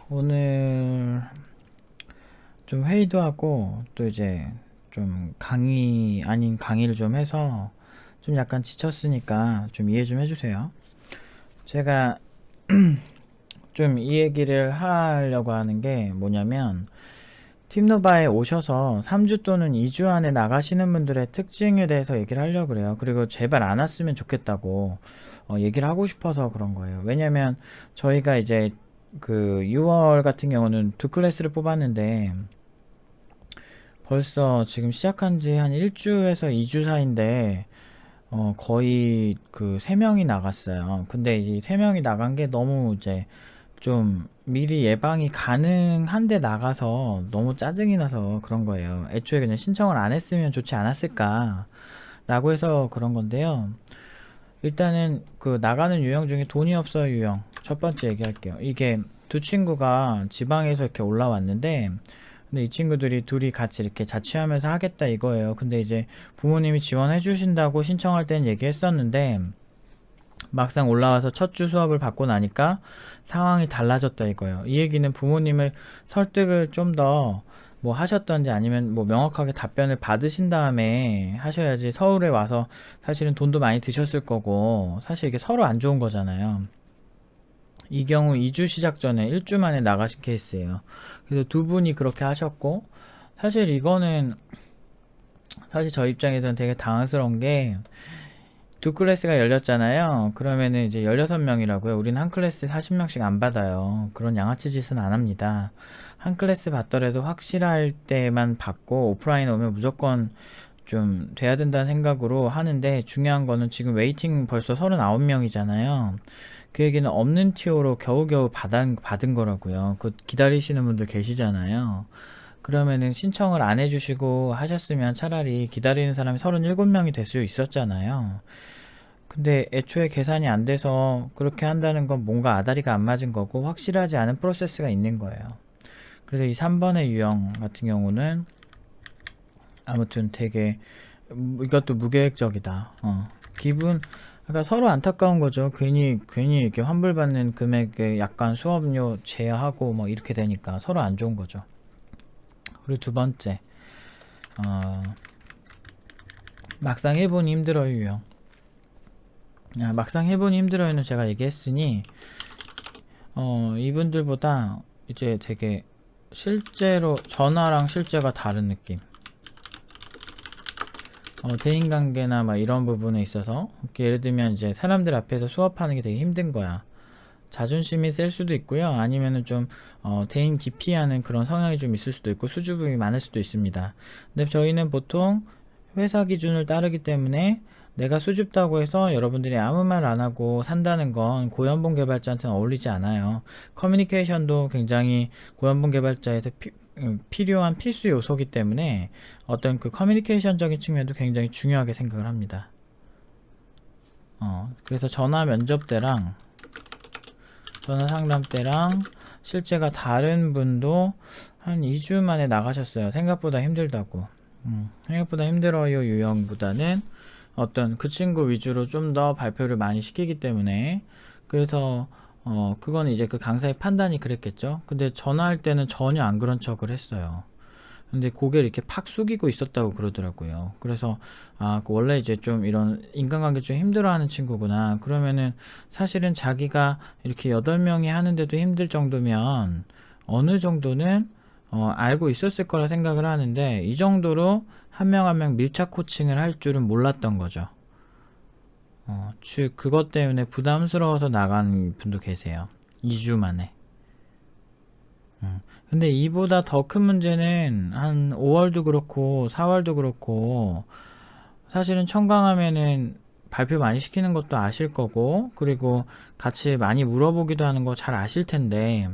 오늘 좀 회의도 하고 또 이제 좀 강의 아닌 강의를 좀 해서 좀 약간 지쳤으니까 좀 이해 좀 해주세요. 제가 좀 이 얘기를 하려고 하는 게 뭐냐면 팀노바에 오셔서 3주 또는 2주 안에 나가시는 분들의 특징에 대해서 얘기를 하려고 그래요. 그리고 제발 안 왔으면 좋겠다고 얘기를 하고 싶어서 그런 거예요. 왜냐면 저희가 이제 그 6월 같은 경우는 두 클래스를 뽑았는데 벌써 지금 시작한 지 한 1주에서 2주 사이인데 거의 그 3명이 나갔어요. 근데 이 3명이 나간 게 너무 이제 좀 미리 예방이 가능한데 나가서 너무 짜증이 나서 그런 거예요. 애초에 그냥 신청을 안 했으면 좋지 않았을까 라고 해서 그런 건데요. 일단은 그 나가는 유형 중에 돈이 없어요 유형 첫 번째 얘기할게요. 이게 두 친구가 지방에서 이렇게 올라왔는데 근데 이 친구들이 둘이 같이 이렇게 자취하면서 하겠다 이거예요. 근데 이제 부모님이 지원해 주신다고 신청할 때는 얘기했었는데 막상 올라와서 첫 주 수업을 받고 나니까 상황이 달라졌다 이거예요. 이 얘기는 부모님을 설득을 좀 더 뭐 하셨던지 아니면 뭐 명확하게 답변을 받으신 다음에 하셔야지. 서울에 와서 사실은 돈도 많이 드셨을 거고 사실 이게 서로 안 좋은 거잖아요. 이 경우 2주 시작 전에 1주 만에 나가신 케이스예요. 그래서 두 분이 그렇게 하셨고 사실 이거는 사실 저 입장에서는 되게 당황스러운 게 두 클래스가 열렸잖아요. 그러면은 이제 16명이라고요. 우린 한 클래스에 40명씩 안 받아요. 그런 양아치 짓은 안 합니다. 한 클래스 받더라도 확실할 때만 받고 오프라인 오면 무조건 좀 돼야 된다는 생각으로 하는데 중요한 거는 지금 웨이팅 벌써 39명이잖아요. 그 얘기는 없는 티오로 겨우겨우 받은 거라고요. 그 기다리시는 분들 계시잖아요. 그러면은 신청을 안 해주시고 하셨으면 차라리 기다리는 사람이 37명이 될 수 있었잖아요. 근데 애초에 계산이 안 돼서 그렇게 한다는 건 뭔가 아다리가 안 맞은 거고 확실하지 않은 프로세스가 있는 거예요. 그래서 이 3번의 유형 같은 경우는 아무튼 되게 이것도 무계획적이다. 기분 그러니까 서로 안타까운 거죠. 괜히 이렇게 환불받는 금액에 약간 수업료 제하하고 뭐 이렇게 되니까 서로 안 좋은 거죠. 그리고 두 번째 어, 막상 해보니 힘들어요 유형. 막상 해보니 힘들어요는 제가 얘기했으니 이분들보다 이제 되게 실제로 전화랑 실제가 다른 느낌. 대인관계나 막 이런 부분에 있어서 예를 들면 이제 사람들 앞에서 수업하는 게 되게 힘든 거야. 자존심이 셀 수도 있고요. 아니면은 좀 대인 기피하는 그런 성향이 좀 있을 수도 있고 수줍음이 많을 수도 있습니다. 근데 저희는 보통 회사 기준을 따르기 때문에 내가 수줍다고 해서 여러분들이 아무 말 안 하고 산다는 건 고연봉 개발자한테는 어울리지 않아요. 커뮤니케이션도 굉장히 고연봉 개발자에서 필요한 필수 요소이기 때문에 어떤 그 커뮤니케이션적인 측면도 굉장히 중요하게 생각을 합니다. 그래서 전화 면접 때랑 전화 상담 때랑 실제가 다른 분도 한 2주 만에 나가셨어요. 생각보다 힘들다고. 생각보다 힘들어요 유형보다는 어떤 그 친구 위주로 좀 더 발표를 많이 시키기 때문에 그래서 그건 이제 그 강사의 판단이 그랬겠죠. 근데 전화할 때는 전혀 안 그런 척을 했어요. 근데 고개를 이렇게 팍 숙이고 있었다고 그러더라고요. 그래서 그 원래 이제 좀 이런 인간관계 좀 힘들어하는 친구구나. 그러면은 사실은 자기가 이렇게 8명이 하는데도 힘들 정도면 어느 정도는 알고 있었을 거라 생각을 하는데 이 정도로 한 명 한 명 밀착 코칭을 할 줄은 몰랐던 거죠. 즉 그것 때문에 부담스러워서 나간 분도 계세요. 2주 만에. 근데 이보다 더 큰 문제는 한 5월도 그렇고 4월도 그렇고 사실은 청강하면은 발표 많이 시키는 것도 아실 거고 그리고 같이 많이 물어보기도 하는 거 잘 아실 텐데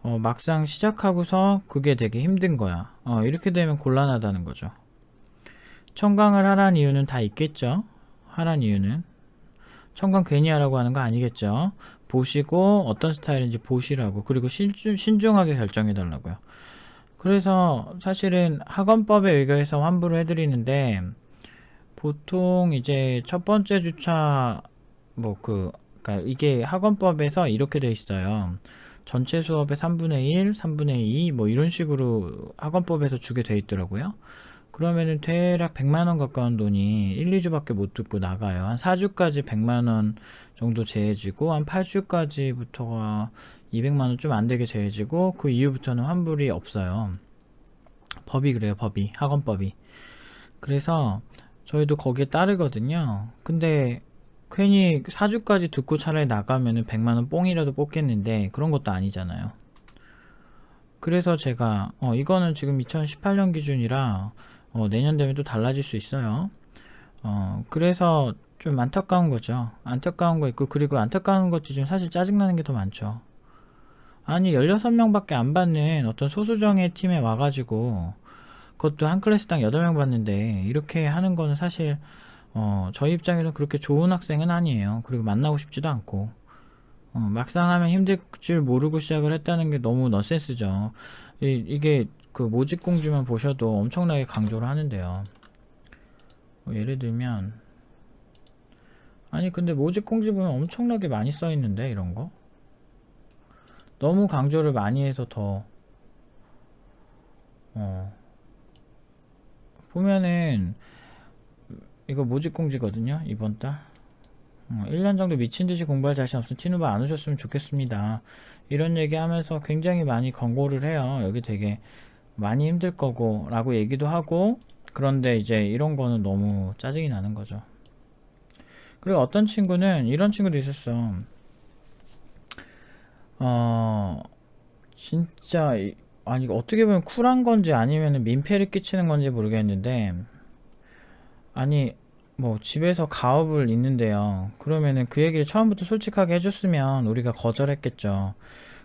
막상 시작하고서 그게 되게 힘든 거야. 이렇게 되면 곤란하다는 거죠. 청강을 하라는 이유는 다 있겠죠. 하라는 이유는 청강 괜히 하라고 하는 거 아니겠죠. 보시고 어떤 스타일인지 보시라고 그리고 신중하게 결정해 달라고요. 그래서 사실은 학원법에 의거해서 환불을 해드리는데 보통 이제 첫 번째 주차 그러니까 이게 학원법에서 이렇게 돼 있어요. 전체 수업의 3분의 1, 3분의 2 뭐 이런 식으로 학원법에서 주게 돼 있더라고요. 그러면은 대략 100만원 가까운 돈이 1, 2주밖에 못 듣고 나가요. 한 4주까지 100만원 정도 제해지고 한 8주까지부터가 200만원 좀 안되게 제해지고 그 이후부터는 환불이 없어요. 법이 그래요. 법이. 학원법이. 그래서 저희도 거기에 따르거든요. 근데 괜히 4주까지 듣고 차라리 나가면은 100만원 뽕이라도 뽑겠는데 그런 것도 아니잖아요. 그래서 제가 이거는 지금 2018년 기준이라 내년 되면 또 달라질 수 있어요. 그래서 좀 안타까운 거죠. 안타까운 거 있고, 그리고 안타까운 것도 좀 사실 짜증나는 게 더 많죠. 아니 16명밖에 안 받는 어떤 소수정예 팀에 와가지고 그것도 한 클래스당 8명 받는데 이렇게 하는 거는 사실 저희 입장에는 그렇게 좋은 학생은 아니에요. 그리고 만나고 싶지도 않고 막상 하면 힘들 줄 모르고 시작을 했다는 게 너무 넌센스죠. 이게 그 모집 공지만 보셔도 엄청나게 강조를 하는데요. 예를 들면 아니 근데 모집 공지 보면 엄청나게 많이 써 있는데 이런 거 너무 강조를 많이 해서 더 보면은 이거 모집 공지거든요. 이번 달 1년 정도 미친듯이 공부할 자신 없으면 티누브 안 오셨으면 좋겠습니다. 이런 얘기 하면서 굉장히 많이 권고를 해요. 여기 되게 많이 힘들 거고 라고 얘기도 하고, 그런데 이제 이런 거는 너무 짜증이 나는 거죠. 그리고 어떤 친구는 이런 친구도 있었어. 진짜 아니 어떻게 보면 쿨한 건지 아니면 민폐를 끼치는 건지 모르겠는데, 아니 뭐 집에서 가업을 있는데요. 그러면은 그 얘기를 처음부터 솔직하게 해줬으면 우리가 거절했겠죠.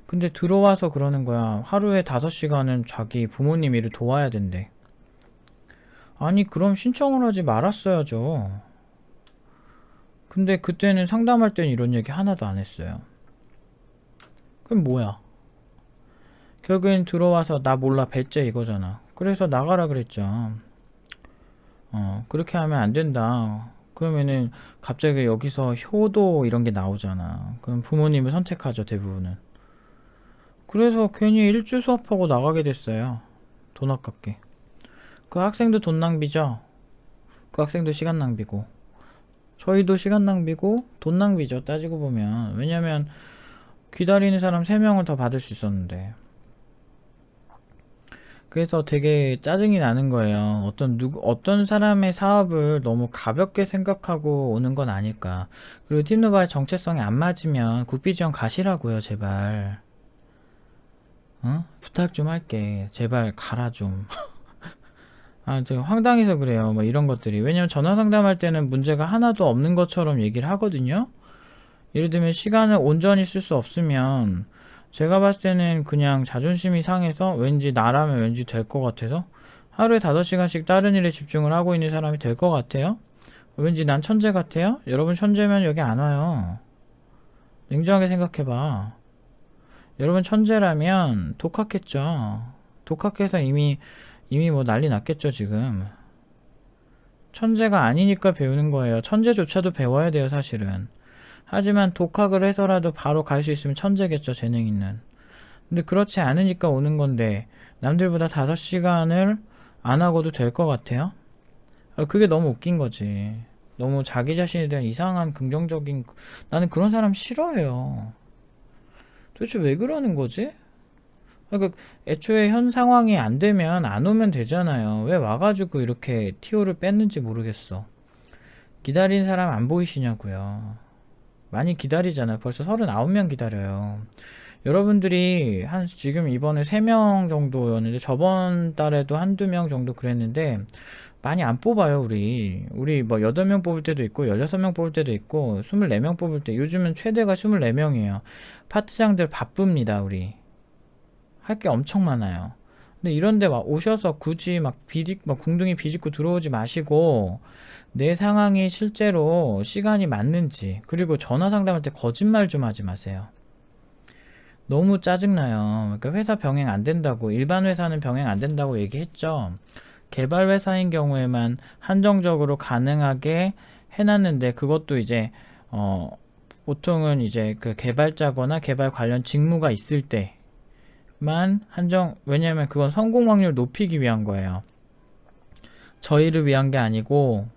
근데 들어와서 그러는 거야. 하루에 5시간은 자기 부모님 일을 도와야 된대. 아니 그럼 신청을 하지 말았어야죠. 근데 그때는 상담할 때는 이런 얘기 하나도 안 했어요. 그럼 뭐야? 결국엔 들어와서 나 몰라 배째 이거잖아. 그래서 나가라 그랬죠. 그렇게 하면 안 된다. 그러면은 갑자기 여기서 효도 이런 게 나오잖아. 그럼 부모님을 선택하죠, 대부분은. 그래서 괜히 일주 수업하고 나가게 됐어요. 돈 아깝게. 그 학생도 돈 낭비죠. 그 학생도 시간 낭비고. 저희도 시간 낭비고 돈 낭비죠, 따지고 보면. 왜냐면 기다리는 사람 3명을 더 받을 수 있었는데. 그래서 되게 짜증이 나는 거예요. 어떤 사람의 사업을 너무 가볍게 생각하고 오는 건 아닐까. 그리고 팀노바의 정체성이 안 맞으면 국비지원 가시라고요, 제발. 부탁 좀 할게. 제발 가라 좀. 아, 제가 황당해서 그래요. 뭐 이런 것들이. 왜냐면 전화 상담할 때는 문제가 하나도 없는 것처럼 얘기를 하거든요. 예를 들면 시간을 온전히 쓸 수 없으면 제가 봤을 때는 그냥 자존심이 상해서 왠지 나라면 왠지 될 것 같아서 하루에 5시간씩 다른 일에 집중을 하고 있는 사람이 될 것 같아요. 왠지 난 천재 같아요. 여러분 천재면 여기 안 와요. 냉정하게 생각해봐. 여러분 천재라면 독학했죠. 독학해서 이미 뭐 난리 났겠죠 지금. 천재가 아니니까 배우는 거예요. 천재조차도 배워야 돼요 사실은. 하지만 독학을 해서라도 바로 갈 수 있으면 천재겠죠, 재능 있는. 근데 그렇지 않으니까 오는 건데 남들보다 5시간을 안 하고도 될 것 같아요? 그게 너무 웃긴 거지. 너무 자기 자신에 대한 이상한 긍정적인, 나는 그런 사람 싫어해요. 도대체 왜 그러는 거지? 그러니까 애초에 현 상황이 안 되면 안 오면 되잖아요. 왜 와가지고 이렇게 티오를 뺐는지 모르겠어. 기다린 사람 안 보이시냐고요. 많이 기다리잖아요. 벌써 39명 기다려요. 여러분들이 지금 이번에 3명 정도였는데 저번 달에도 한두 명 정도 그랬는데 많이 안 뽑아요. 우리 뭐 8명 뽑을 때도 있고 16명 뽑을 때도 있고 24명 뽑을 때, 요즘은 최대가 24명이에요. 파트장들 바쁩니다. 우리 할 게 엄청 많아요. 근데 이런데 막 오셔서 굳이 막 궁둥이 비집고 들어오지 마시고, 내 상황이 실제로 시간이 맞는지, 그리고 전화 상담할 때 거짓말 좀 하지 마세요. 너무 짜증나요. 그러니까 회사 병행 안 된다고, 일반 회사는 병행 안 된다고 얘기했죠. 개발 회사인 경우에만 한정적으로 가능하게 해놨는데, 그것도 이제 보통은 이제 그 개발자거나 개발 관련 직무가 있을 때만 왜냐면 그건 성공 확률 높이기 위한 거예요. 저희를 위한 게 아니고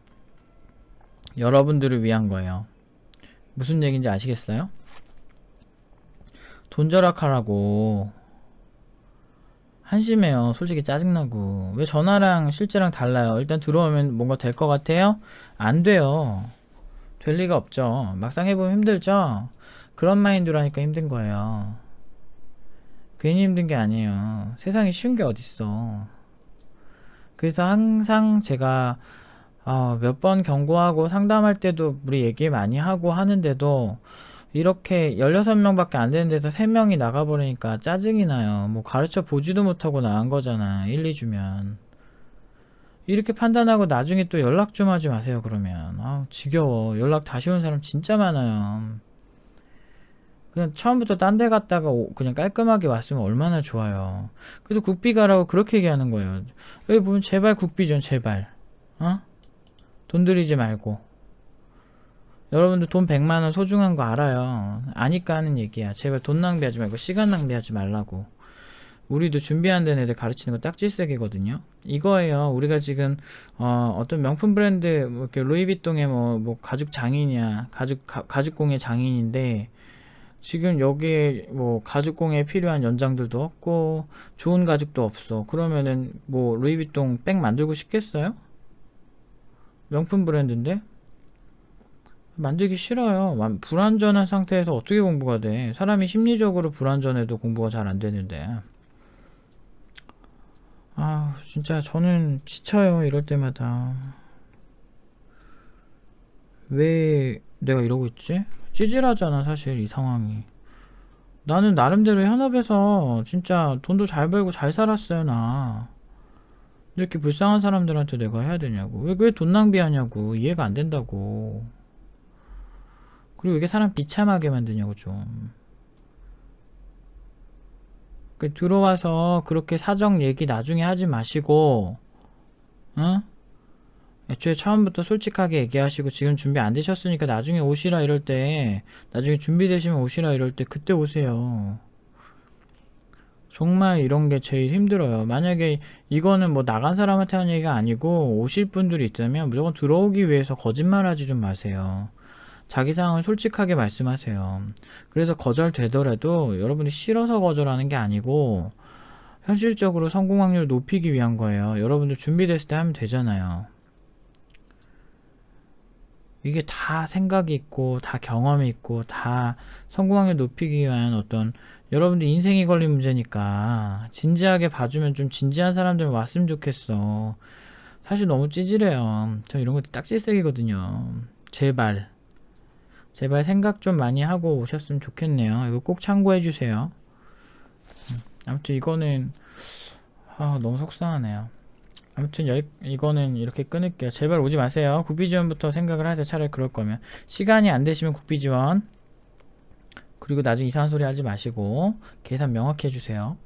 여러분들을 위한 거예요. 무슨 얘기인지 아시겠어요? 돈 절약하라고. 한심해요. 솔직히 짜증나고. 왜 전화랑 실제랑 달라요? 일단 들어오면 뭔가 될 것 같아요? 안 돼요. 될 리가 없죠. 막상 해보면 힘들죠? 그런 마인드라니까 힘든 거예요. 괜히 힘든 게 아니에요. 세상에 쉬운 게 어딨어. 그래서 항상 제가 몇 번 경고하고 상담할 때도 우리 얘기 많이 하고 하는데도 이렇게 16명밖에 안 되는 데서 3명이 나가버리니까 짜증이 나요. 뭐 가르쳐 보지도 못하고 나간 거잖아. 1, 2주면. 이렇게 판단하고 나중에 또 연락 좀 하지 마세요, 그러면. 지겨워. 연락 다시 온 사람 진짜 많아요. 그냥 처음부터 딴 데 갔다가 그냥 깔끔하게 왔으면 얼마나 좋아요. 그래서 국비 가라고 그렇게 얘기하는 거예요. 여기 보면 제발 국비 좀, 제발. 돈 들이지 말고. 여러분들 돈 100만원 소중한 거 알아요. 아니까 하는 얘기야. 제발 돈 낭비하지 말고 시간 낭비하지 말라고. 우리도 준비 안 된 애들 가르치는 거 딱질색이거든요. 이거예요. 우리가 지금 어떤 명품 브랜드 뭐 이렇게 루이비통의 뭐 가죽 장인이야. 가죽공예 장인인데 지금 여기에 뭐 가죽공예에 필요한 연장들도 없고 좋은 가죽도 없어. 그러면은 뭐 루이비통 백 만들고 싶겠어요? 명품 브랜드인데 만들기 싫어요. 불완전한 상태에서 어떻게 공부가 돼? 사람이 심리적으로 불완전해도 공부가 잘 안 되는데. 진짜 저는 지쳐요. 이럴 때마다. 왜 내가 이러고 있지? 찌질하잖아, 사실 이 상황이. 나는 나름대로 현업에서 진짜 돈도 잘 벌고 잘 살았어요, 나. 이렇게 불쌍한 사람들한테 내가 해야 되냐고. 왜 돈 낭비하냐고. 이해가 안 된다고. 그리고 이게 사람 비참하게 만드냐고 좀. 들어와서 그렇게 사정 얘기 나중에 하지 마시고, 어? 애초에 처음부터 솔직하게 얘기하시고 지금 준비 안 되셨으니까 나중에 오시라 이럴 때, 나중에 준비되시면 오시라 이럴 때 그때 오세요. 정말 이런 게 제일 힘들어요. 만약에 이거는 뭐 나간 사람한테 하는 얘기가 아니고 오실 분들이 있다면 무조건 들어오기 위해서 거짓말하지 좀 마세요. 자기 상황을 솔직하게 말씀하세요. 그래서 거절되더라도 여러분이 싫어서 거절하는 게 아니고 현실적으로 성공 확률을 높이기 위한 거예요. 여러분들 준비됐을 때 하면 되잖아요. 이게 다 생각이 있고 다 경험이 있고 다 성공 확률 높이기 위한 어떤 여러분들 인생이 걸린 문제니까 진지하게 봐주면 좀 진지한 사람들 왔으면 좋겠어. 사실 너무 찌질해요. 저 이런 것도 딱질색이거든요. 제발 생각 좀 많이 하고 오셨으면 좋겠네요. 이거 꼭 참고해 주세요. 아무튼 이거는 너무 속상하네요. 아무튼 이거는 이렇게 끊을게요. 제발 오지 마세요. 국비지원부터 생각을 하세요. 차라리 그럴 거면. 시간이 안 되시면 국비지원. 그리고 나중에 이상한 소리 하지 마시고 계산 명확히 해주세요.